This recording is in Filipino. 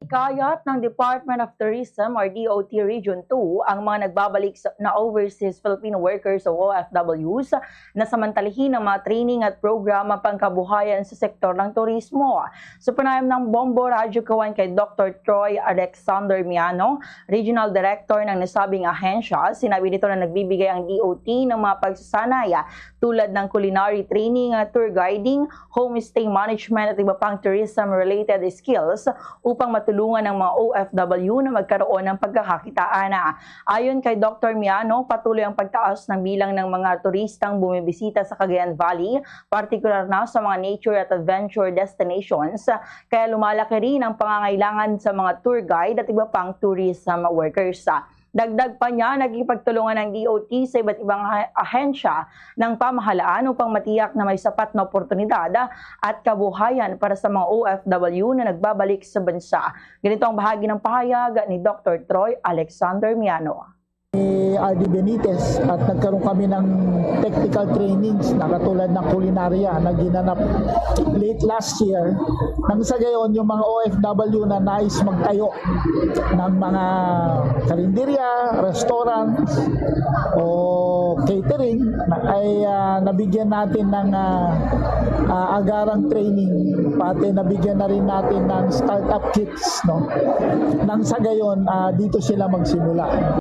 Hinihikayat ng Department of Tourism or DOT Region 2 ang mga nagbabalik na overseas Filipino workers o OFWs na samantalihin ang mga training at programa pangkabuhayan sa sektor ng turismo. Sa panayam ng Bombo Radyo Kawan kay Dr. Troy Alexander Miano, Regional Director ng nasabing ahensya, sinabi nito na nagbibigay ang DOT ng mga pagsasanaya tulad ng culinary training, tour guiding, homestay management at iba pang tourism-related skills upang matulungan ng mga OFW na magkaroon ng pagkakakitaan. Ayon kay Dr. Miano, patuloy ang pagtaas ng bilang ng mga turistang bumibisita sa Cagayan Valley, partikular na sa mga nature at adventure destinations, kaya lumalaki rin ang pangangailangan sa mga tour guide at iba pang tourism workers. Dagdag pa niya, naging pagtulungan ng DOT sa iba't ibang ahensya ng pamahalaan upang matiyak na may sapat na oportunidad at kabuhayan para sa mga OFW na nagbabalik sa bansa. Ganito ang bahagi ng pahayag ni Dr. Troy Alexander Miano. RD Benitez at nagkaroon kami ng technical trainings na katulad ng kulinarya na ginanap late last year. Nang sa gayon, yung mga OFW na nais magtayo ng mga karinderya, restaurants o catering ay nabigyan natin ng agarang training, pati nabigyan na rin natin ng startup kits, no? Nang sa gayon, dito sila magsimula.